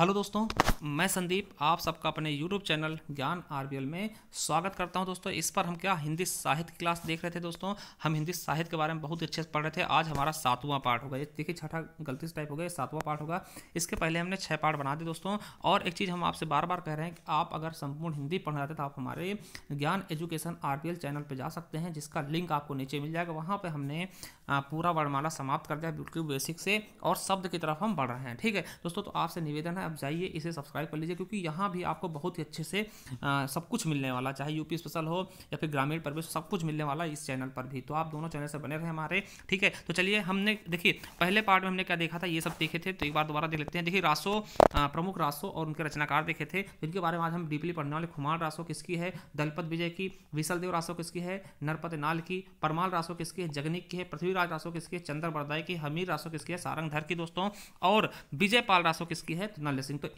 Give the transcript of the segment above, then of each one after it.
Hello दोस्तों, मैं संदीप आप सबका अपने YouTube चैनल ज्ञान आरबीएल में स्वागत करता हूं। दोस्तों, इस पर हम हिंदी साहित्य क्लास देख रहे थे। दोस्तों, हम हिंदी साहित्य के बारे में बहुत अच्छे से पढ़ रहे थे। आज हमारा 7वां पार्ट होगा। ये देखिए, छठा गलती से टाइप हो गया, 7वां पार्ट होगा। इसके पहले हमने 6 पार्ट बना दिए दोस्तों। और एक चीज़ हम आपसे बार बार कह रहे हैं कि आप अगर संपूर्ण हिंदी पढ़ना चाहते हैं तो आप हमारे ज्ञान एजुकेशन आरबीएल चैनल पर जा सकते हैं, जिसका लिंक आपको नीचे मिल जाएगा। वहाँ पर हमने पूरा वर्णमाला समाप्त कर दिया बिल्कुल बेसिक से, और शब्द की तरफ हम बढ़ रहे हैं। ठीक है दोस्तों, तो आपसे निवेदन है, अब जाइए इसे सब्सक्राइब कर लीजिए, क्योंकि यहाँ भी आपको बहुत ही अच्छे से सब कुछ मिलने वाला, चाहे यूपी स्पेशल हो या फिर ग्रामीण परिवेश, सब कुछ मिलने वाला है इस चैनल पर भी। तो आप दोनों चैनल से बने रहे हमारे। ठीक है, तो चलिए, हमने देखिए पहले पार्ट में हमने क्या देखा था, ये सब देखे थे, तो एक बार दोबारा देख लेते हैं। देखिए, रासो, प्रमुख रासो और उनके रचनाकार देखे थे, जिनके बारे में आज हम डीपली पढ़ने वाले। खुमार रासो किसकी है? दलपत विजय की। विशलदेव रासो किसकी है? नरपत नाल की। परमाल रासो किसकी है? जगनिक की है। पृथ्वीराज रासो किसकी है? चंद्र बरदाई की। हमीर रासो किसकी है? सारंगधर की दोस्तों। और विजयपाल रासो किसकी है? तो नल्ले सिंह। तो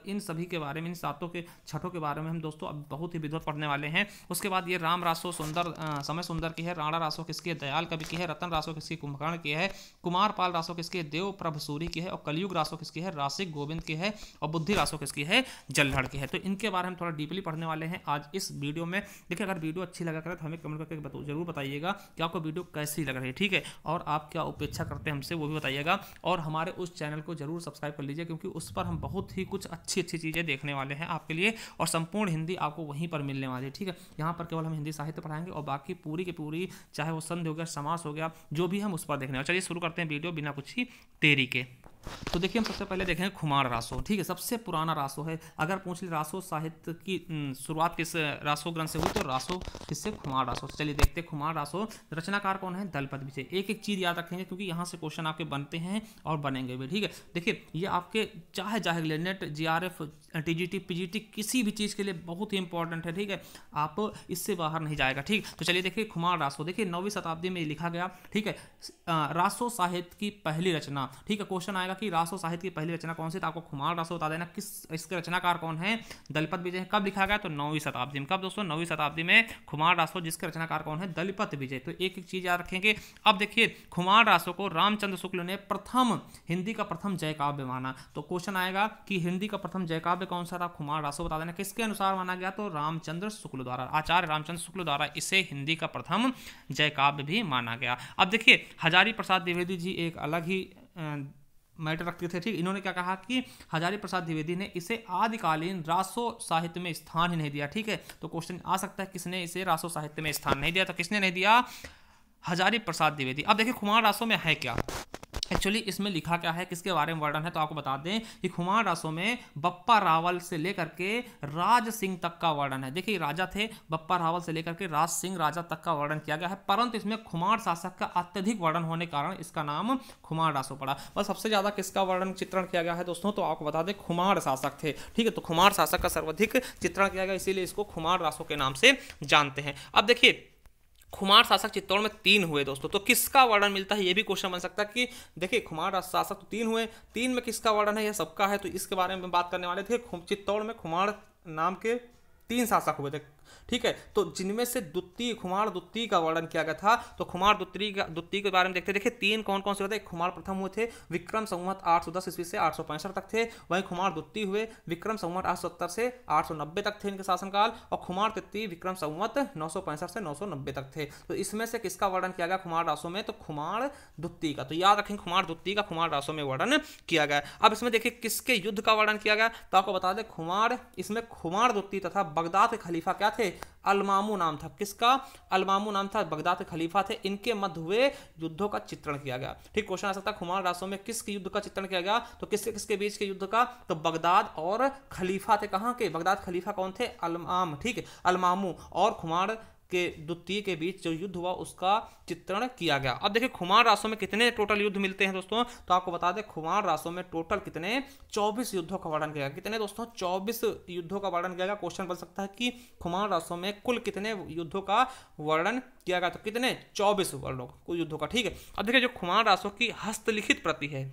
इन सभी के बारे में, इन सातों के छठों के बारे में हम दोस्तों अब बहुत ही विधिवत पढ़ने वाले हैं। उसके बाद ये राम रासो सुंदर, समय सुंदर की है। राणा रासो किसकी है? दयाल कवि की है। रतन रासो किसकी? कुंभकर्ण की है। कुमार पाल रासो किसकी है? देव प्रभ सूरी की है। और कलयुग रासो किसकी है? रासिक गोविंद की है। और बुद्धि रासो किसकी है? जल्हड़ की है। तो इनके बारे में थोड़ा डीपली पढ़ने वाले हैं आज इस वीडियो में। देखिए, अगर वीडियो अच्छी लगा करे तो हमें कमेंट करके जरूर बताइएगा कि आपको वीडियो कैसी लग रही है। ठीक है, और आप क्या अपेक्षा करते हैं हमसे, वो भी बताइएगा। और हमारे उस चैनल को जरूर सब्सक्राइब कर लीजिए, क्योंकि उस पर हम बहुत ही कुछ अच्छी अच्छी चीज़ें देखने वाले हैं आपके लिए, और संपूर्ण हिंदी आपको वहीं पर मिलने वाली है। ठीक है, यहाँ पर केवल हम हिंदी साहित्य पढ़ाएंगे, और बाकी पूरी की पूरी, चाहे वो संधि हो गया, समास हो गया, जो भी हम उस पर देखने वाले। चलिए शुरू करते हैं वीडियो बिना कुछ ही देरी के। तो देखिए, हम सबसे पहले देखेंगे खुमार रासो। ठीक है, सबसे पुराना रासो है। अगर पूछ ले रासो साहित्य की शुरुआत किस रासो ग्रंथ से हुई, तो रासो किससे? खुमार रासो। चलिए देखते हैं खुमार रासो। रचनाकार कौन है? दलपत विजय। एक एक चीज याद रखेंगे, क्योंकि यहाँ से क्वेश्चन आपके बनते हैं और बनेंगे भी। ठीक है, देखिए, ये आपके चाहे नेट, जीआरएफ, टीजीटी, पीजीटी, किसी भी चीज़ के लिए बहुत ही इंपॉर्टेंट है। ठीक है, आप इससे बाहर नहीं जाएगा। ठीक, तो चलिए देखिए खुमार रासो। देखिए, 9वीं शताब्दी में लिखा गया। ठीक है, रासो साहित्य की पहली रचना। ठीक है, क्वेश्चन आएगा कि रासो साहित्य की पहली रचना कौन सी, तो आपको खुमार रासो बता देना। किस इसके रचनाकार कौन है? दलपत विजय। कब लिखा गया? तो 9वीं शताब्दी में। कब दोस्तों? 9वीं शताब्दी में खुमार रासो, जिसके रचनाकार कौन है? दलपत विजय। तो एक एक चीज याद रखेंगे। अब देखिए, खुमार रासो को रामचंद्र शुक्ल ने प्रथम, हिंदी का प्रथम जय काव्य माना। तो क्वेश्चन आएगा कि हिंदी का प्रथम जय काव्य कौन सा था? खुमार रासो बता देना। किसके अनुसार माना गया? तो रामचंद्र शुक्ल द्वारा, आचार्य रामचंद्र शुक्ल द्वारा इसे हिंदी का प्रथम जय काव्य भी माना गया। अब देखिए, हजारी प्रसाद द्विवेदी जी एक अलग ही मैटर रखते थे। ठीक, इन्होंने क्या कहा कि हजारी प्रसाद द्विवेदी ने इसे आदिकालीन रासो साहित्य में स्थान ही नहीं दिया। ठीक है, तो क्वेश्चन आ सकता है किसने इसे रासो साहित्य में स्थान नहीं दिया, तो किसने नहीं दिया? हजारी प्रसाद द्विवेदी। अब देखिए, खुमार रासो में है क्या एक्चुअली, इसमें लिखा क्या है, किसके बारे में वर्णन है, तो आपको बता दें कि खुमार रासो में बप्पा रावल से लेकर के राज सिंह तक का वर्णन है। देखिए, राजा थे बप्पा रावल से लेकर के राज सिंह राजा तक का वर्णन किया गया है, परंतु इसमें खुमार शासक का अत्यधिक वर्णन होने के कारण इसका नाम खुमार रासो पड़ा। बस सबसे ज्यादा किसका वर्णन चित्रण किया गया है दोस्तों, तो आपको बता दें खुमार शासक थे। ठीक है, तो खुमार शासक का सर्वाधिक चित्रण किया गया, इसीलिए इसको खुमार रासो के नाम से जानते हैं। अब देखिए, खुमार शासक चित्तौड़ में 3 हुए दोस्तों, तो किसका वर्णन मिलता है, ये भी क्वेश्चन बन सकता है कि देखिए, खुमार शासक तो 3 हुए, 3 में किसका वर्णन है, यह सबका है, तो इसके बारे में बात करने वाले थे। चित्तौड़ में खुमार नाम के 3 शासक हुए थे। ठीक है, तो जिनमें से द्वितीय, खुमार द्वितीय का वर्णन किया गया था। तो खुमार द्वितीय के बारे में देखते हैं। देखिए, 3 कौन कौन से होते हैं? खुमार प्रथम हुए थे, विक्रम संवत 810 ईस्वी से 865 तक थे। वहीं खुमार द्वितीय हुए, विक्रम संवत 870 से 890 तक थे इनके शासनकाल। और खुमार तृतीय विक्रम संवत 965 से 990 तक थे। तो इसमें से किसका वर्णन किया गया खुमार रासो में? तो खुमार द्वितीय का। तो याद रखेंगे, खुमार द्वितीय का खुमार रासो में वर्णन किया गया। अब इसमें देखिए, किसके युद्ध का वर्णन किया गया, तो आपको बता दें इसमें खुमार द्वितीय तथा बगदाद के खलीफा क्या थे? अलमामू नाम था। किसका? अलमामू नाम था, बगदाद के खलीफा थे। इनके मध्य हुए युद्धों का चित्रण किया गया। ठीक, क्वेश्चन आ सकता है खुमार रासो में किस युद्ध का चित्रण किया गया, तो किसके किसके बीच के युद्ध का, तो बगदाद और खलीफा थे। कहां के? बगदाद खलीफा कौन थे? अलमाम। ठीक है, अलमामू और खुमार के द्वितीय के बीच जो युद्ध हुआ उसका चित्रण किया गया। अब देखिए, खुमार रासो में कितने टोटल युद्ध मिलते हैं दोस्तों, तो आपको बता दें खुमार रासो में टोटल कितने 24 युद्धों का वर्णन किया गया। कितने दोस्तों? 24 युद्धों का वर्णन किया गया। क्वेश्चन बन सकता है कि खुमार रासो में कुल कितने युद्धों का वर्णन किया गया, तो कितने? 24 युद्धों का। ठीक है, अब देखिए, जो खुमार रासो की हस्तलिखित प्रति है,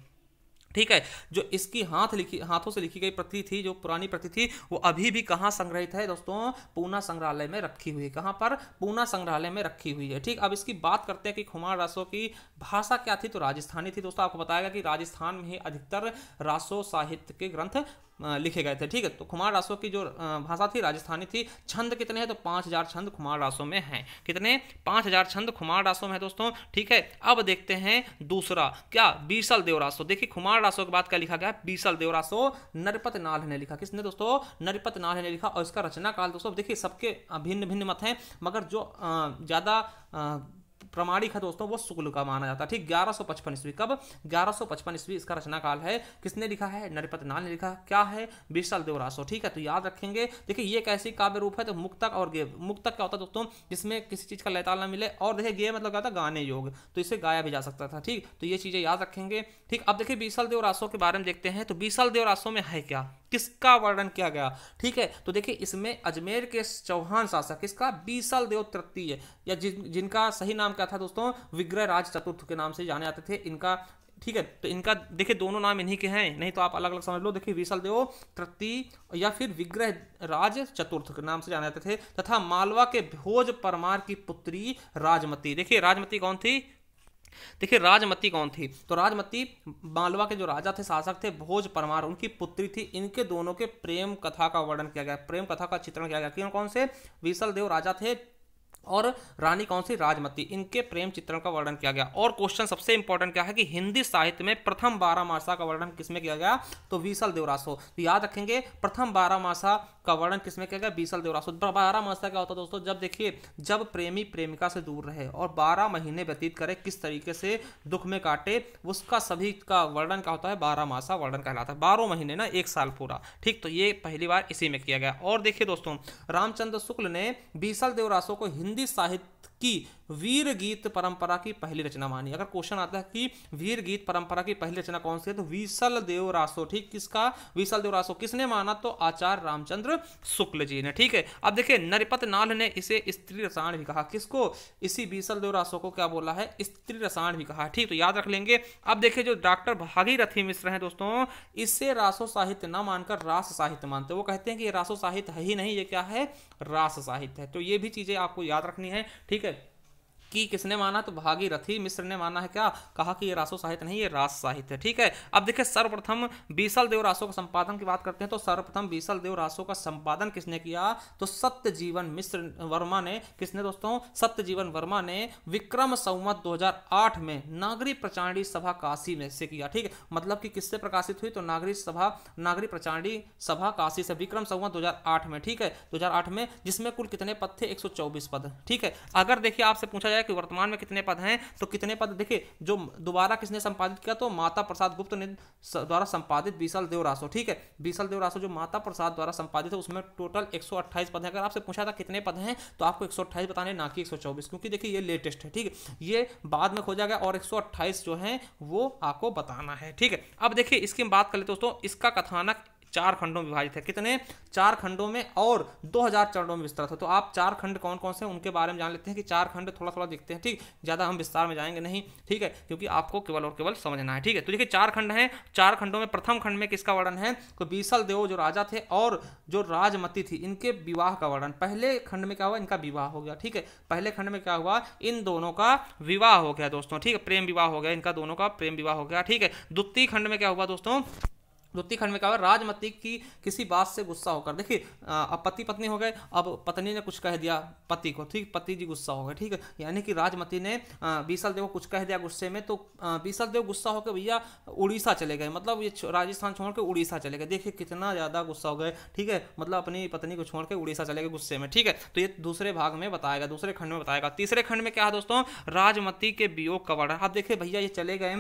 ठीक है, जो इसकी हाथों से लिखी गई प्रति थी, जो पुरानी प्रति थी, वो अभी भी कहाँ संग्रहित है दोस्तों? पूना संग्रहालय में रखी हुई है। कहाँ पर? पूना संग्रहालय में रखी हुई है। ठीक, अब इसकी बात करते हैं कि खुमार रासो की भाषा क्या थी, तो राजस्थानी थी दोस्तों। आपको बताएगा कि राजस्थान में ही अधिकतर रासो साहित्य के ग्रंथ लिखे गए थे। ठीक है, तो खुमार रासो की जो भाषा थी राजस्थानी थी। छंद कितने हैं तो 5000 छंद खुमार रासो में हैं। कितने? 5000 छंद खुमार रासो में है दोस्तों। ठीक है, अब देखते हैं दूसरा क्या, बीसल देव रासो। देखिए खुमार रासो के बाद क्या लिखा गया, बीसल देव रासो। नरपत नाल ने लिखा, किसने दोस्तों? नरपत नाल ने लिखा। और इसका रचना काल दोस्तों देखिए सबके भिन्न भिन्न मत हैं, मगर जो ज्यादा प्रमाणिक है दोस्तों वो शुक्ल का माना जाता है। ठीक, 1155 ईस्वी। कब? 1155 ईस्वी इसका रचना काल है। किसने लिखा है? नरपत नाल ने लिखा। क्या है? बीसल देव रासो। ठीक है, तो याद रखेंगे। देखिए ये कैसी काव्य रूप है, तो मुक्तक और गेय। मुक्तक क्या होता है दोस्तों? जिसमें किसी चीज का लयताल ना मिले, और देखिए गेय मतलब क्या था, गाने योग, तो इसे गाया भी जा सकता था। ठीक, तो ये चीजें याद रखेंगे। ठीक, अब देखिए बीसल देव रासो के बारे में देखते हैं। तो बीसल देव रासो में है क्या, किसका वर्णन किया गया? ठीक है, तो देखिए इसमें अजमेर के चौहान शासक, किसका? बीसल देव तृतीय, या जिनका सही नाम क्या था दोस्तों? विग्रह राज चतुर्थ के नाम से जाने जाते थे इनका। ठीक है, तो इनका देखिए दोनों नाम इन्हीं के हैं, नहीं तो आप अलग अलग समझ लो। देखिए बीसल देव तृतीय या फिर विग्रह राज चतुर्थ के नाम से जाने जाते थे। तथा मालवा के भोज परमार की पुत्री राजमती। देखिए राजमती कौन थी? देखिए राजमती कौन थी, तो राजमती मालवा के जो राजा थे, शासक थे, भोज परमार, उनकी पुत्री थी। इनके दोनों के प्रेम कथा का वर्णन किया गया, प्रेम कथा का चित्रण किया गया। कौन से? बीसल देव राजा थे और रानी कौन सी? राजमती। इनके प्रेम चित्रण का वर्णन किया गया। और क्वेश्चन सबसे इंपॉर्टेंट क्या है कि हिंदी साहित्य में प्रथम 12 मासा का वर्णन किसमें किया गया? तो बीसल देव रासो। तो याद रखेंगे प्रथम 12 मासा का वर्णन किसमें किया गया? बीसल देव रासो। 12 मासा क्या होता है दोस्तों? जब देखिए जब प्रेमी प्रेमिका से दूर रहे और 12 महीने व्यतीत करे, किस तरीके से दुख में काटे, उसका सभी का वर्णन क्या होता है? 12 मासा वर्णन कहलाता है। 12 महीने ना, एक साल पूरा। ठीक, तो ये पहली बार इसी में किया गया। और देखिए दोस्तों रामचंद्र शुक्ल ने बीसल देव रासो को हिंदी साहित्य की वीर गीत परंपरा की पहली रचना मानी। अगर क्वेश्चन आता है कि वीर गीत परंपरा की पहली रचना कौन सी है, तो बीसल देव रासो। ठीक, किसका? बीसल देव रासो। किसने माना? तो आचार्य रामचंद्र शुक्ल जी ने। ठीक है, अब देखिए नरपत नाल ने इसे स्त्री रसायन भी कहा। किसको? इसी बीसल देव रासो को क्या बोला है? स्त्री रसायन भी कहा। ठीक, तो याद रख लेंगे। अब देखिए जो डॉक्टर भागीरथी मिश्र हैं दोस्तों, इससे रासो साहित्य ना मानकर रास साहित्य मानते। वो कहते हैं कि ये रासो साहित्य है ही नहीं, ये क्या है? रास साहित्य है। तो ये भी चीजें आपको याद रखनी है। ठीक है, कि किसने माना? तो भागीरथी मिश्र ने माना है। क्या कहा? कि ये रासो साहित्य नहीं, ये रास साहित्य है। ठीक है, अब देखिए सर्वप्रथम बीसल देव रासो का संपादन की बात करते हैं। तो सर्वप्रथम बीसल देव रासो का संपादन किसने किया? तो सत्यजीवन मिश्र वर्मा ने। किसने दोस्तों? सत्यजीवन वर्मा ने विक्रम संवत 2008 में नागरिक प्रचारणी सभा काशी में से किया। ठीक है, मतलब कि किससे प्रकाशित हुई? तो नागरिक प्रचारणी सभा काशी से, विक्रम संवत 2008 में। ठीक है, 2008 में, जिसमें कुल कितने पद थे? 124 पद। ठीक है, अगर देखिए आपसे पूछा जाए कि वर्तमान में कितने पद हैं, तो कितने पद देखिए जो दोबारा किसने संपादित किया? तो माता प्रसाद गुप्त ने द्वारा संपादित बीसल देव रासो। ठीक है, बीसल देव रासो जो माता प्रसाद द्वारा संपादित है, उसमें टोटल 128 पद हैं। अगर आपसे पूछा था कितने पद हैं, तो आपको 128 बताने, ना कि 124, क्योंकि देखिए ये लेटेस्ट है। ठीक है, ये बाद में खोजा गया और 128 जो है वो आपको बताना है। ठीक है, अब देखिए इसकी बात कर लेते दोस्तों। इसका कथानक 4 खंडों में विभाजित है। कितने? 4 खंडों में, और 2000 चरणों में विस्तृत है। तो आप 4 खंड कौन कौन से उनके बारे में जान लेते हैं कि 4 खंड थोड़ा थोड़ा देखते हैं। ठीक, ज्यादा हम विस्तार में जाएंगे नहीं। ठीक है, क्योंकि आपको केवल और केवल समझना है। ठीक है, तो देखिए 4 खंड हैं। 4 खंडों में प्रथम खंड में किसका वर्णन है? तो बीसल देव जो राजा थे और जो राजमती थी, इनके विवाह का वर्णन। पहले खंड में क्या हुआ? इनका विवाह हो गया। ठीक है, पहले खंड में क्या हुआ? इन दोनों का विवाह हो गया दोस्तों। ठीक है, प्रेम विवाह हो गया, इनका दोनों का प्रेम विवाह हो गया। ठीक है, द्वितीय खंड में क्या हुआ दोस्तों? द्वितीय खंड में क्या हुआ? राजमती की किसी बात से गुस्सा होकर, देखिए अब पति पत्नी हो गए, अब पत्नी ने कुछ कह दिया पति को। ठीक, पति जी गुस्सा हो गए। ठीक है, यानी कि राजमती ने बीसल देव को कुछ कह दिया गुस्से में, तो बीसल देव गुस्सा होकर भैया उड़ीसा चले गए। मतलब ये राजस्थान छोड़ के उड़ीसा चले गए। देखिए कितना ज्यादा गुस्सा हो गए। ठीक है, मतलब अपनी पत्नी को छोड़ के उड़ीसा चले गए गुस्से में। ठीक है, तो ये दूसरे भाग में बताएगा, दूसरे खंड में बताएगा। तीसरे खंड में क्या है दोस्तों? राजमती के वियोग का वर्णन। अब देखिए भैया ये चले गए,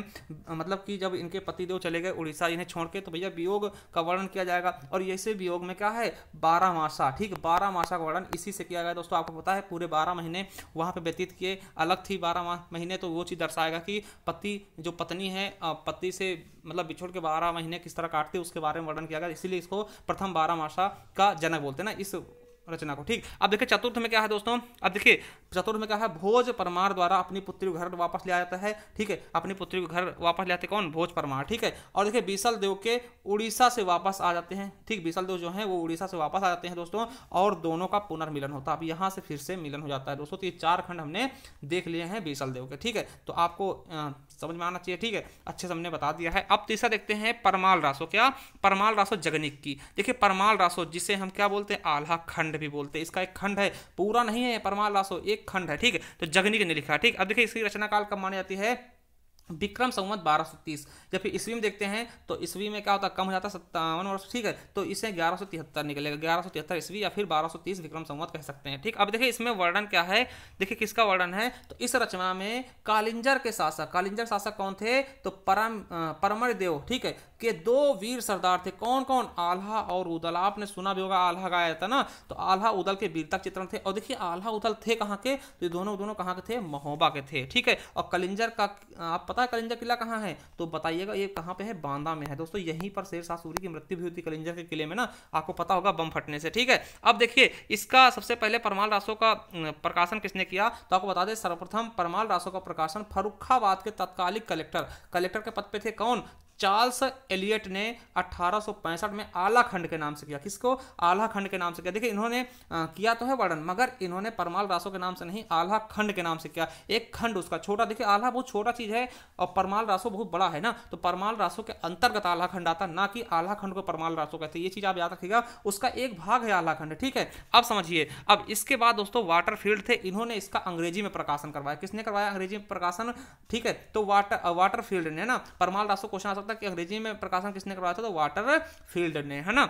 मतलब कि जब इनके पतिदेव चले गए उड़ीसा इन्हें छोड़ के, तो वियोग का वर्णन किया जाएगा। और ऐसे वियोग में क्या है? 12 मासा। ठीक, 12 मासा का वर्णन इसी से किया गया दोस्तों। आपको पता है पूरे 12 महीने वहां पे व्यतीत किए। अलग थी 12 महीने, तो वो चीज दर्शाएगा कि पति जो पत्नी है पति से मतलब बिछोड़ के 12 महीने किस तरह काटते, उसके बारे में वर्णन किया गया। इसीलिए इसको प्रथम 12 मासा का जनक बोलते हैं ना। इस रचना को। ठीक, अब देखिए चतुर्थ में क्या है दोस्तों, अब देखिए चतुर्थ में क्या है, भोज परमार द्वारा अपनी पुत्री को घर वापस ले आता है। ठीक है, अपनी पुत्री को घर वापस ले आते कौन, भोज परमार। ठीक है, और देखिए बीसल देव के उड़ीसा से वापस आ जाते हैं। ठीक, बीसल देव जो है वो उड़ीसा से वापस आ जाते हैं दोस्तों, और दोनों का पुनर्मिलन होता है। अब यहाँ से फिर से मिलन हो जाता है दोस्तों। तो ये 4 खंड हमने देख लिए हैं बीसल देव के। ठीक है, तो आपको समझ में आना चाहिए। ठीक है, अच्छे से हमने बता दिया है। अब तीसरा देखते हैं परमाल रासो। क्या, परमाल रासो जगनिक की। देखिए परमाल रासो जिसे हम क्या बोलते हैं, आल्हा खंड भी बोलते हैं। इसका एक खंड है, पूरा नहीं है परमाल रासो, एक खंड है। ठीक है, तो जगनिक ने लिखा। ठीक, अब देखिए इसकी रचना काल कब मानी जाती है, विक्रम संवत 1230। जब फिर ईस्वी में देखते हैं तो ईस्वी में क्या होता है, कम हो जाता है 57 वर्ष। ठीक है, तो इसे 1173 निकलेगा, 1173 ईस्वी या फिर 1230 विक्रम संवत कह सकते हैं। ठीक, अब देखिए इसमें वर्णन क्या है, देखिए किसका वर्णन है, तो इस रचना में कालिंजर के शासक, कालिंजर शासक कौन थे, तो परमर देव, ठीक है, के 2 वीर सरदार थे। कौन कौन, आल्हा और उदल। आपने सुना भी होगा आल्हा गाया था ना, तो आल्हा उदल के वीरता चित्रण थे। और देखिए आल्हा उदल थे कहाँ के, तो ये दोनों कहाँ के थे, महोबा के थे। ठीक है, और कलिंजर का आप पता है कलिंजर किला कहाँ है, तो बताइएगा, ये कहाँ पे है, बांदा में है दोस्तों। यहीं पर शेरशाह सूरी की मृत्यु भी हुई थी कलिंजर के किले में ना, आपको पता होगा बम फटने से। ठीक है, अब देखिए इसका सबसे पहले परमाल रासो का प्रकाशन किसने किया, तो आपको बता दें सर्वप्रथम परमाल रासो का प्रकाशन फर्रुखाबाद के तत्कालिक कलेक्टर के पद पे थे कौन, चार्ल्स एलियट ने 1865 में आला खंड के नाम से किया। किसको, आला खंड के नाम से किया। देखिए इन्होंने किया तो है वर्णन, मगर इन्होंने परमाल रासो के नाम से नहीं, आला खंड के नाम से किया। एक खंड उसका छोटा, देखिए आला बहुत छोटा चीज है और परमाल रासो बहुत बड़ा है ना, तो परमाल रासो के अंतर्गत आला खंड आता, ना कि आला खंड को परमाल रासो कहते हैं। ये चीज आप याद रखिएगा, उसका एक भाग है आला खंड। ठीक है, अब समझिए, अब इसके बाद दोस्तों वाटरफील्ड थे, इन्होंने इसका अंग्रेजी में प्रकाशन करवाया। किसने करवाया अंग्रेजी में प्रकाशन, ठीक है, तो वाटरफील्ड ने ना, परमाल रासो क्वेश्चन आ सकता है कि अंग्रेजी में प्रकाशन किसने करवाया था, तो वाटरफील्ड ने, है ना।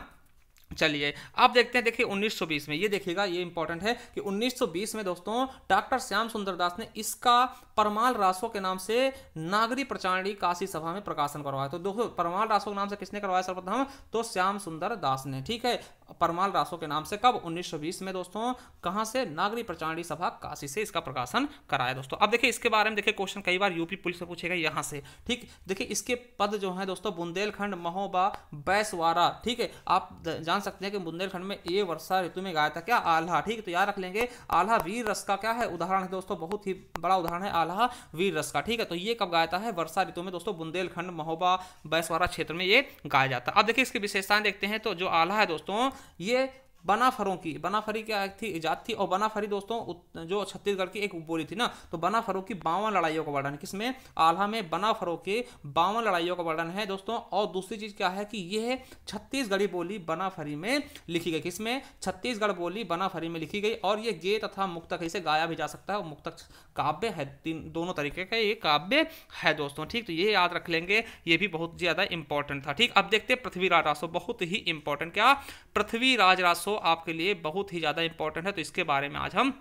चलिए आप देखते हैं, देखिए 1920 में, ये देखिएगा ये इंपॉर्टेंट है कि 1920 में दोस्तों डॉक्टर श्याम सुंदर दास ने इसका परमाल रासो के नाम से नागरी प्रचारणी काशी सभा में प्रकाशन करवाया। तो दोस्तों परमाल रासो के नाम से किसने करवाया सर्वप्रथम, तो श्याम सुंदर दास ने। ठीक है, परमाल रासो के नाम से कब, 1920 में दोस्तों, कहां से, नागरी प्रचारणी सभा काशी से इसका प्रकाशन कराया दोस्तों। अब देखिए इसके बारे में देखिए क्वेश्चन कई बार यूपी पुलिस से पूछेगा यहां से। ठीक, देखिए इसके पद जो है दोस्तों, बुंदेलखंड, महोबा, बैसवारा। ठीक है, आप जान सकते हैं कि बुंदेलखंड में ये वर्षा ऋतु में गाया था क्या, आल्हा। ठीक है, तो याद रख लेंगे, आल्हा वीर रस का क्या है, उदाहरण है दोस्तों, बहुत ही बड़ा उदाहरण है आल्हा वीर रस का। ठीक है, तो ये कब गाया है, वर्षा ऋतु में दोस्तों, बुंदेलखंड, महोबा, बैसवारा क्षेत्र में ये गाया जाता है। अब देखिए इसकी विशेषताएं देखते हैं, तो जो आल्हा है दोस्तों, ये बनाफरों की, बनाफरी क्या थी, जात थी, और बनाफरी दोस्तों जो छत्तीसगढ़ की एक बोली थी ना, तो बनाफरों की 52 लड़ाइयों का वर्णन, किसमें, आल्हा में बनाफरों के 52 लड़ाइयों का वर्णन है दोस्तों। और दूसरी चीज क्या है कि यह छत्तीसगढ़ी बोली बनाफरी में लिखी गई, किसमें, छत्तीसगढ़ बोली बनाफरी में लिखी गई। और ये गे तथा मुक्तक इसे गाया भी जा सकता है, और मुक्तक काव्य है, दोनों तरीके का ये काव्य है दोस्तों। ठीक, तो ये याद रख लेंगे, ये भी बहुत ज्यादा इंपॉर्टेंट था। ठीक, अब देखते हैं पृथ्वीराज रासो, बहुत ही इंपॉर्टेंट, क्या, पृथ्वीराज रासो आपके लिए बहुत ही ज्यादा इंपॉर्टेंट है, तो इसके बारे में आज हम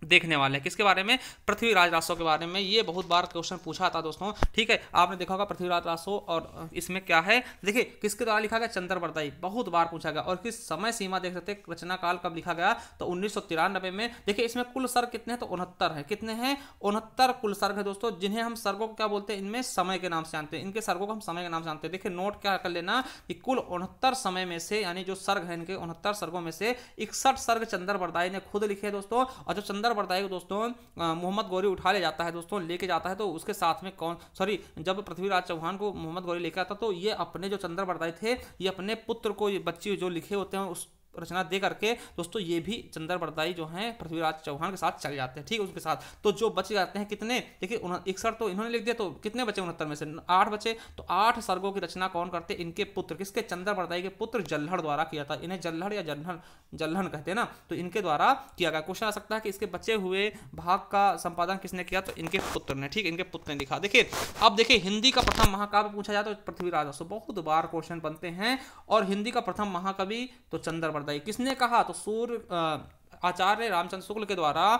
देखने वाले हैं। किसके बारे में, पृथ्वीराज रासो के बारे में। ये बहुत बार क्वेश्चन पूछा था दोस्तों। ठीक है, आपने देखा होगा पृथ्वीराज रासो, और इसमें क्या है, देखिए किसके द्वारा लिखा गया, चंद्रबरदाई, बहुत बार पूछा गया। और किस समय सीमा देख सकते हैं, रचना काल कब लिखा गया, तो 1993 में। देखिए इसमें कुल सर्ग कितने हैं, तो 69 है। कितने हैं, 69 कुल सर्ग है दोस्तों, जिन्हें हम सर्गों को क्या बोलते हैं, इनमें समय के नाम से जानते हैं, इनके सर्गों को हम समय के नाम से जानते हैं। देखिए नोट क्या कर लेना कि कुल 69 समय में से, यानी जो सर्ग है इनके 69 सर्गों में से 61 सर्ग चंद्रबरदाई ने खुद लिखे दोस्तों। और जब चंद्रबरदाई को दोस्तों मोहम्मद गौरी उठा ले जाता है दोस्तों, लेके जाता है, तो उसके साथ में जब पृथ्वीराज चौहान को मोहम्मद गौरी लेकर आता, तो ये अपने जो चंद्रबरदाई थे, ये अपने पुत्र को, ये बच्चे जो लिखे होते हैं उस रचना दे करके दोस्तों, ये भी चंद्रबरदाई जो हैं पृथ्वीराज चौहान के साथ चल जाते हैं। ठीक, उसके साथ तो जो बच जाते हैं कितने, देखिए 61 तो इन्होंने लिख दिया, तो कितने बचे 69 में से 8 बचे। तो 8 सर्गों की रचना कौन करते, इनके पुत्र, किसके, चंद्रबरदाई के पुत्र जल्हड़ द्वारा किया था। इन्हें जल्हड़ या जल्हन कहते हैं ना, तो इनके द्वारा किया गया। क्वेश्चन आ सकता है कि इसके बचे हुए भाग का संपादन किसने किया, तो इनके पुत्र ने। ठीक, इनके पुत्र ने लिखा। देखिए अब देखिए हिंदी का प्रथम महाकाव्य पूछा जाता है, तो पृथ्वीराज रासो, बहुत बार क्वेश्चन बनते हैं। और हिंदी का प्रथम महाकवि तो चंद्रबरदाई, किसने कहा, तो आचार्य रामचंद्र शुक्ल के द्वारा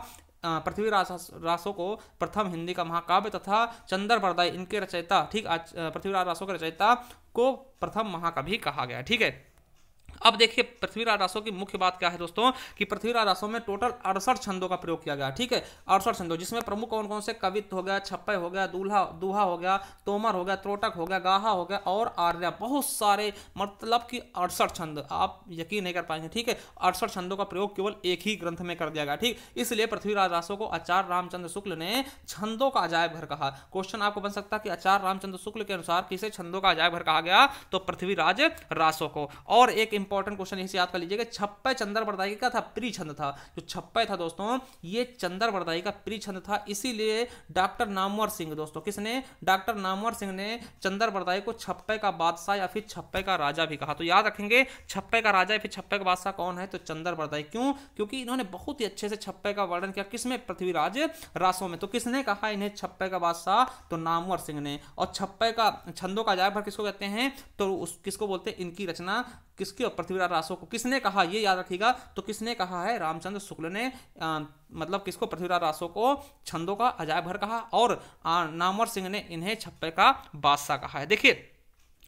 पृथ्वीराज रासो को प्रथम हिंदी का महाकाव्य तथा चंद्रबरदाई इनके रचयिता, ठीक, पृथ्वीराज रासो के रचयिता को प्रथम महाकवि कहा गया। ठीक है, अब देखिए पृथ्वीराज रासो की मुख्य बात क्या है दोस्तों कि पृथ्वीराज रासो में टोटल 68 छंदों का प्रयोग किया गया, ठीक है, 68 छंदों, जिसमें प्रमुख कौन कौन से कवित्व हो गया, छप्पय हो गया, दूहा हो गया, तोमर हो गया, त्रोटक हो गया, गाहा हो गया और आर्या, बहुत सारे, मतलब कि 68 छंद, आप यकीन नहीं कर पाएंगे, ठीक है, 68 छंदों का प्रयोग केवल एक ही ग्रंथ में कर दिया गया, ठीक, इसलिए पृथ्वीराज रासो को आचार्य रामचंद्र शुक्ल ने छंदों का अजायब घर कहा। क्वेश्चन आपको बन सकता है कि आचार्य रामचंद्र शुक्ल के अनुसार किसे छंदों का अजायब घर कहा गया, तो पृथ्वीराज रासो को। और एक इंपॉर्टेंट क्वेश्चन इसे याद कर लीजिएगा, छप्पय चंद्र बरदाई का था, प्री छंद था, जो छप्पय था दोस्तों ये चंद्र बरदाई का प्री छंद था, इसीलिए डॉक्टर नामवर सिंह, दोस्तों किसने, डॉक्टर नामवर सिंह ने चंद्र बरदाई को छप्पय का बादशाह या फिर छप्पय का राजा भी कहा। तो याद रखेंगे छप्पय का राजा या फिर छप्पय का बादशाह कौन है, तो चंद्र बरदाई। क्यों, क्योंकि इन्होंने बहुत ही अच्छे से छप्पय का वर्णन किया, किसमें, पृथ्वीराज रासो में। तो किसने कहा इन्हें छप्पय का बादशाह, तो नामवर सिंह ने। और छप्पय का छंदों का अजायब घर किसको कहते हैं, तो किसको बोलते हैं, इनकी रचना किसकी, और पृथ्वीराज रासो को किसने कहा, ये याद रखिएगा, तो किसने कहा है, रामचंद्र शुक्ल ने, मतलब किसको, पृथ्वीराज रासो को छंदों का अजायब घर कहा, और नामवर सिंह ने इन्हें छप्पय का बादशाह कहा है। देखिए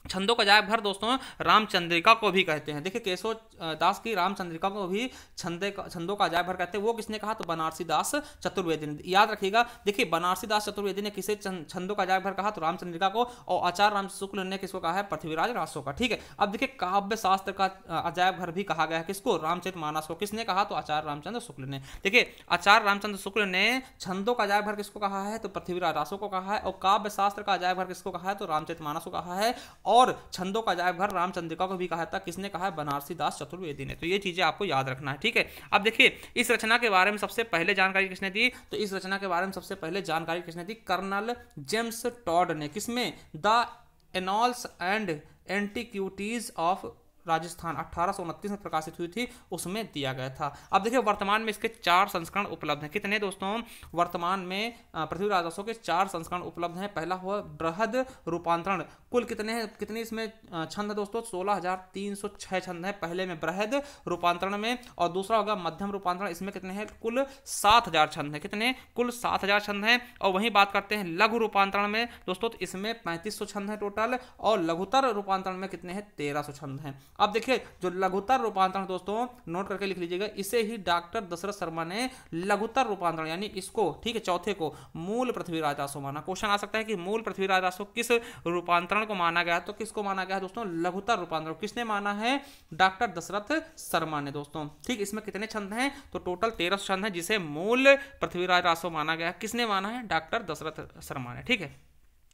छंदों का अजायब घर दोस्तों रामचंद्रिका को भी कहते हैं। देखिए केशव दास की रामचंद्रिका को भी छंदों का अजायब घर कहते हैं। वो किसने कहा, तो बनारसी दास चतुर्वेदी ने। याद रखिएगा, देखिए बनारसी दास चतुर्वेदी ने किसे छंदों का अजायब घर कहा, तो रामचंद्रिका को, और आचार्य राम शुक्ल ने किसको कहा है, पृथ्वीराज रासो का, ठीक है। अब देखिए काव्य शास्त्र का अजायब घर भी कहा गया है, किसको, रामचरितमानस को। किसने कहा, तो आचार्य रामचंद्र शुक्ल ने। देखिए आचार्य रामचंद्र शुक्ल ने छंदों का अजायब घर किसको कहा है, तो पृथ्वीराज रासो को कहा है, और काव्य शास्त्र का अजायब घर किसको कहा है, तो रामचरितमानस को कहा है, और छंदों का अजायब घर रामचंद्रिका को भी कहा था, किसने कहा है, बनारसी दास चतुर्वेदी ने। तो ये चीजें आपको याद रखना है, ठीक है। अब देखिए इस रचना के बारे में सबसे पहले जानकारी किसने दी, तो इस रचना के बारे में सबसे पहले जानकारी किसने दी, कर्नल जेम्स टॉड ने। किसमें, द एनॉल्स एंड एंटीक्यूटीज ऑफ राजस्थान 1829 में प्रकाशित हुई थी, उसमें दिया गया था। अब देखिए वर्तमान में इसके 4 संस्करण उपलब्ध हैं। कितने दोस्तों, वर्तमान में पृथ्वीराज रासो के 4 संस्करण उपलब्ध हैं। पहला हुआ बृहद रूपांतरण, कुल कितने हैं, कितने इसमें छंद है दोस्तों, 16,306 छंद है पहले में बृहद रूपांतरण में, और दूसरा होगा मध्यम रूपांतरण, इसमें कितने हैं, कुल 7,000 छंद है। कितने, कुल 7,000 छंद हैं। और वहीं बात करते हैं लघु रूपांतरण में दोस्तों, तो इसमें 3500 छंद है टोटल, और लघुतर रूपांतरण में कितने हैं, 1300 छंद हैं। अब देखिए जो लघुतर रूपांतरण दोस्तों नोट करके लिख लीजिएगा, इसे ही डॉक्टर दशरथ शर्मा ने लघुतर रूपांतरण यानी इसको, ठीक है, चौथे को मूल पृथ्वीराज रासो माना। क्वेश्चन आ सकता है कि मूल पृथ्वीराज रासो किस रूपांतरण को माना गया है, तो किसको माना गया है दोस्तों, लघुतर रूपांतरण। किसने माना है, डॉक्टर दशरथ शर्मा ने दोस्तों, ठीक। इसमें कितने छंद हैं, तो टोटल 1300 छंद हैं, जिसे मूल पृथ्वीराज रासो माना गया। किसने माना है, डॉक्टर दशरथ शर्मा ने, ठीक है।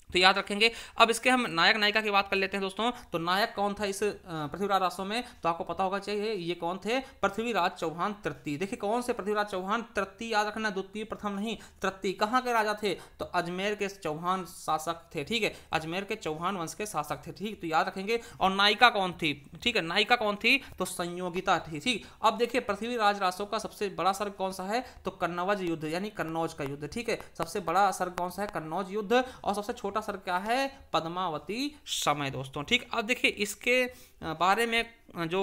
तो याद रखेंगे। अब इसके हम नायक नायिका की बात कर लेते हैं दोस्तों। तो नायक कौन था इस पृथ्वीराज रासो में, तो आपको पता होगा चाहिए ये कौन थे, पृथ्वीराज चौहान तृतीय। देखिए कौन से पृथ्वीराज चौहान तृतीय, याद रखना, द्वितीय प्रथम नहीं, तृतीय। कहाँ के राजा थे, तो अजमेर के चौहान शासक थे, ठीक है, अजमेर के चौहान वंश के शासक थे, ठीक। तो याद रखेंगे। और नायिका कौन थी, ठीक है, नायिका कौन थी, तो संयोगिता थी, ठीक। अब देखिए पृथ्वीराज रासो का सबसे बड़ा सर्ग कौन सा है, तो कन्नौज युद्ध यानी कन्नौज का युद्ध, ठीक है। सबसे बड़ा सर्ग कौन सा है, कन्नौज युद्ध। और सबसे छोटा सर्ग क्या है, पद्मावती समय दोस्तों, ठीक। अब देखिए इसके बारे में जो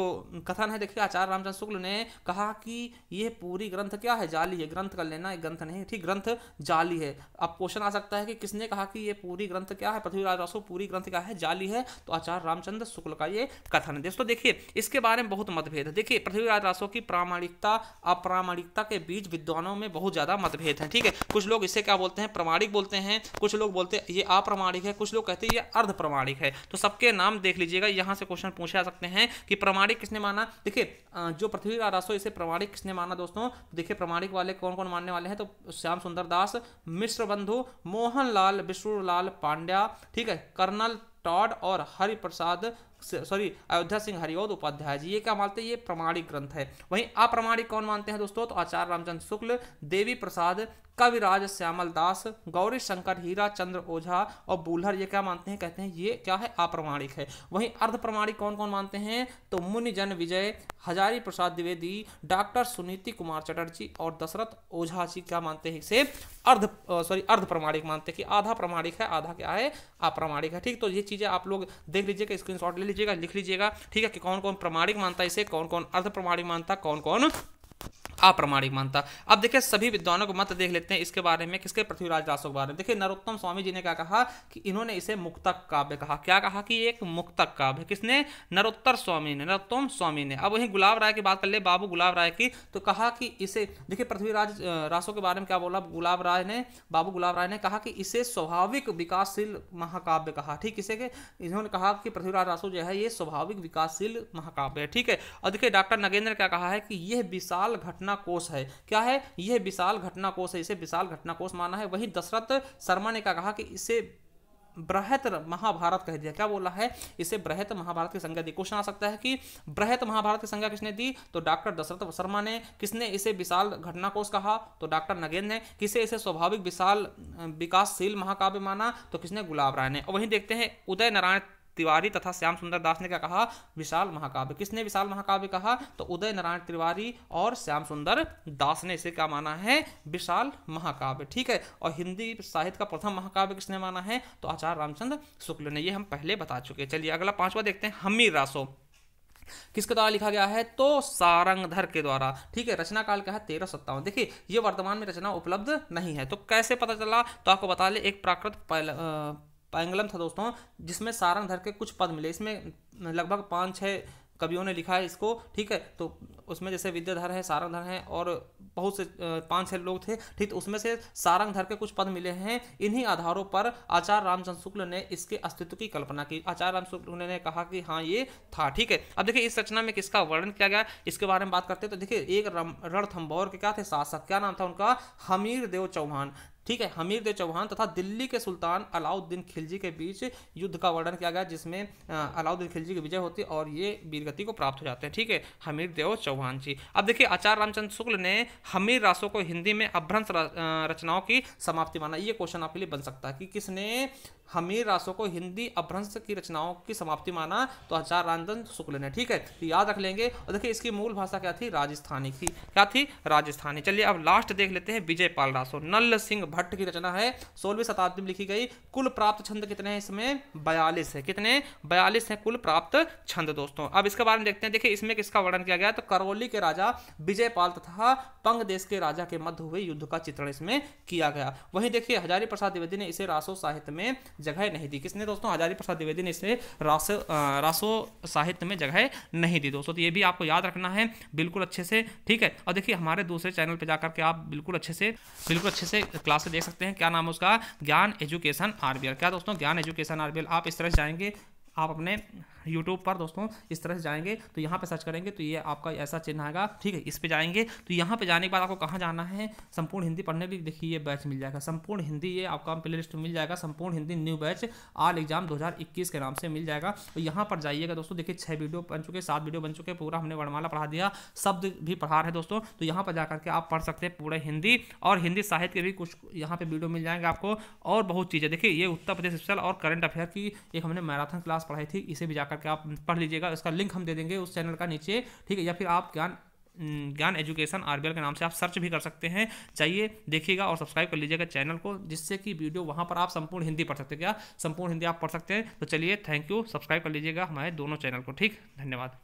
कथन है, देखिए आचार्य रामचंद्र शुक्ल ने कहा कि ये पूरी ग्रंथ क्या है, जाली है। ग्रंथ कर लेना, एक ग्रंथ नहीं, ठीक, ग्रंथ जाली है। अब क्वेश्चन आ सकता है कि किसने कहा कि ये पूरी ग्रंथ क्या है, पृथ्वीराज रासो पूरी ग्रंथ क्या है, जाली है, तो आचार्य रामचंद्र शुक्ल का ये कथन है दोस्तों। देखिए इसके बारे में बहुत मतभेद है। देखिए पृथ्वीराज रासो की प्रामाणिकता अप्रामाणिकता के बीच विद्वानों में बहुत ज्यादा मतभेद है, ठीक है। कुछ लोग इसे क्या बोलते हैं, प्रमाणिक बोलते हैं, कुछ लोग बोलते हैं ये अप्रामाणिक है, कुछ लोग कहते हैं ये अर्ध प्रमाणिक है। तो सबके नाम देख लीजिएगा, यहां से क्वेश्चन पूछे जा सकते हैं कि प्रमाणिक किसने माना। देखिए जो पृथ्वीराज रासो इसे प्रमाणिक किसने माना दोस्तों, देखिए प्रमाणिक वाले कौन कौन मानने वाले हैं, तो श्याम सुंदर दास, मिश्र बंधु, मोहनलाल विष्णुलाल पांड्या, ठीक है, कर्नल टॉड और हरिप्रसाद अयोध्या सिंह हरिओद उपाध्याय जी, ये क्या मानते हैं, ये प्रमाणिक ग्रंथ है। वहीं अप्रमाणिक कौन मानते हैं दोस्तों, तो आचार्य रामचंद्र शुक्ल, देवी प्रसाद, कविराज श्यामल दास, गौरी शंकर, हीरा चंद्र ओझा और बूल्हर, ये क्या मानते हैं, कहते हैं ये क्या है, अप्रमाणिक है। वहीं अर्ध प्रमाणिक कौन कौन मानते हैं, तो मुनिजन विजय, हजारी प्रसाद द्विवेदी, डॉक्टर सुनीति कुमार चटर्जी और दशरथ ओझा जी क्या मानते हैं, इसे अर्ध प्रमाणिक मानते हैं, कि आधा प्रमाणिक है, आधा क्या है, अप्रमाणिक है, ठीक। तो ये चीजें आप लोग देख लीजिएगा, स्क्रीनशॉट ले लीजिएगा, लिख लीजिएगा, ठीक है, कि कौन कौन प्रमाणिक मानता है इसे, कौन कौन अर्ध प्रमाणिक मानता, कौन कौन अप्रामाणिक मानता। अब देखिए सभी विद्वानों को मत देख लेते हैं इसके बारे में, किसके, पृथ्वीराज रासो के बारे में। देखिए नरोत्तम स्वामी जी ने क्या कहा कि इन्होंने इसे मुक्तक काव्य कहा। क्या कहा कि एक मुक्तक काव्य, किसने, नरोत्तर स्वामी ने, नरोत्तम स्वामी ने। अब वहीं गुलाब राय की बात कर ले, बाबू गुलाब राय की, तो कहा कि इसे, देखिए पृथ्वीराज रासो के बारे में क्या बोला गुलाब राय ने, बाबू गुलाब राय ने कहा कि इसे स्वाभाविक विकासशील महाकाव्य कहा। ठीक, इसे के इन्होंने कहा कि पृथ्वीराज रासो जो है ये स्वाभाविक विकासशील महाकाव्य है। ठीक है, और देखिए डॉक्टर नगेंद्र ने क्या कहा है कि यह विशाल घटना कोश है। क्या है, यह विशाल घटना कोश है, इसे विशाल घटना कोश माना है। वहीं दशरथ शर्मा ने क्या कहा कि इसे बृहत महाभारत कह दिया। क्या बोला है, इसे बृहत महाभारत की संज्ञा दी। क्वेश्चन आ सकता है कि बृहत महाभारत की संज्ञा किसने दी, तो डॉक्टर दशरथ शर्मा ने। किसने इसे विशाल घटनाकोश कहा, तो डॉक्टर नगेंद्र ने। किसे इसे स्वाभाविक विशाल विकासशील महाकाव्य माना, तो किसने, गुलाब राय ने। और वहीं देखते हैं उदय नारायण तिवारी तथा श्याम सुंदर दास ने क्या कहा, विशाल महाकाव्य। किसने विशाल महाकाव्य कहा, तो उदय नारायण तिवारी और श्याम सुंदर दास ने इसे क्या माना है, विशाल महाकाव्य। ठीक है, और हिंदी साहित्य का प्रथम महाकाव्य किसने माना है, तो आचार्य रामचंद्र शुक्ल ने। ये हम पहले बता चुके। चलिए अगला पांचवा देखते हैं, हमीर रासो किसके द्वारा लिखा गया है, तो सारंगधर के द्वारा। ठीक है, रचना काल क्या है, 1357। देखिए ये वर्तमान में रचना उपलब्ध नहीं है, तो कैसे पता चला, तो आपको बता ले, एक प्राकृत पैंगलम था दोस्तों, जिसमें सारंगधर के कुछ पद मिले। इसमें लगभग 5-6 कवियों ने लिखा है इसको। ठीक है, तो उसमें जैसे विद्याधर है, सारंगधर है और बहुत से 5-6 लोग थे। ठीक, तो उसमें से सारंगधर के कुछ पद मिले हैं। इन्हीं आधारों पर आचार्य रामचंद्र शुक्ल ने इसके अस्तित्व की कल्पना की। आचार्य रामचंद्र शुक्ल ने कहा कि हाँ ये था। ठीक है, अब देखिए इस रचना में किसका वर्णन किया गया, इसके बारे में बात करते हैं। तो देखिए एक रणथंभौर के क्या थे शासक, क्या नाम था उनका, हमीर देव चौहान। ठीक है, हमीर देव चौहान तथा दिल्ली के सुल्तान अलाउद्दीन खिलजी के बीच युद्ध का वर्णन किया गया, जिसमें अलाउद्दीन खिलजी की विजय होती और ये वीरगति को प्राप्त हो जाते हैं। ठीक है, हमीर देव चौहान जी। अब देखिए आचार्य रामचंद्र शुक्ल ने हमीर रासो को हिंदी में अभ्रंश रचनाओं की समाप्ति माना। ये क्वेश्चन आपके लिए बन सकता है कि किसने हमीर रासो को हिंदी अभ्रंश की रचनाओं की समाप्ति माना, तो आचार्य रामचंद्र शुक्ल ने। ठीक है, तो याद रख लेंगे। और देखिए इसकी मूल भाषा क्या थी, राजस्थानी थी। क्या थी, राजस्थानी। चलिए अब लास्ट देख लेते हैं, विजयपाल रासो, नल सिंह भट्ट की रचना है, 16वीं शताब्दी में लिखी गई। कुल प्राप्त छंद कितने हैं इसमें, 42 है। कितने, 42 है कुल प्राप्त छंद दोस्तों। अब इसके बारे में देखते हैं। देखिए इसमें किसका वर्णन किया गया, तो करौली के राजा विजयपाल तथा पंग देश के राजा के मध्य हुए युद्ध का चित्रण इसमें किया गया। वहीं देखिए हजारी प्रसाद द्विवेदी ने इसे रासो साहित्य में जगह नहीं दी। किसने दोस्तों, हजारी प्रसाद द्विवेदी ने इसे रासो साहित्य में जगह नहीं दी दोस्तों। तो ये भी आपको याद रखना है बिल्कुल अच्छे से। ठीक है, और देखिए हमारे दूसरे चैनल पे जाकर के आप बिल्कुल अच्छे से क्लास देख सकते हैं। क्या नाम है उसका, ज्ञान एजुकेशन आरबीएल। क्या दोस्तों, ज्ञान एजुकेशन आरबीएल। आप इस तरह से जाएंगे, आप अपने यूट्यूब पर दोस्तों इस तरह से जाएंगे तो यहाँ पे सर्च करेंगे तो ये आपका ऐसा चिन्ह आएगा। ठीक है, इस पे जाएंगे तो यहाँ पे जाने के बाद आपको कहाँ जाना है, संपूर्ण हिंदी पढ़ने भी। देखिए ये बैच मिल जाएगा, संपूर्ण हिंदी, ये आपका प्ले लिस्ट में मिल जाएगा। संपूर्ण Hindi new batch all exam 2021 के नाम से मिल जाएगा। तो यहाँ पर जाइएगा दोस्तों। देखिए 6 वीडियो बन चुके, 7 वीडियो बन चुके, पूरा हमने वर्णमाला पढ़ा दिया, शब्द भी पढ़ा रहे दोस्तों। तो यहाँ पर जाकर के आप पढ़ सकते हैं पूरे हिंदी और हिंदी साहित्य के भी कुछ यहाँ पे वीडियो मिल जाएंगे आपको, और बहुत चीज़ें। देखिए ये उत्तर प्रदेश स्पेशल और करंट अफेयर की एक हमने मैराथन क्लास पढ़ाई थी, इसे भी जाकर के आप पढ़ लीजिएगा। इसका लिंक हम दे देंगे उस चैनल का नीचे। ठीक है, या फिर आप ज्ञान एजुकेशन आरबीएल के नाम से आप सर्च भी कर सकते हैं। चाहिए देखिएगा और सब्सक्राइब कर लीजिएगा चैनल को, जिससे कि वीडियो वहां पर आप संपूर्ण हिंदी पढ़ सकते हैं। क्या संपूर्ण हिंदी आप पढ़ सकते हैं। तो चलिए थैंक यू, सब्सक्राइब कर लीजिएगा हमारे दोनों चैनल को। ठीक, धन्यवाद।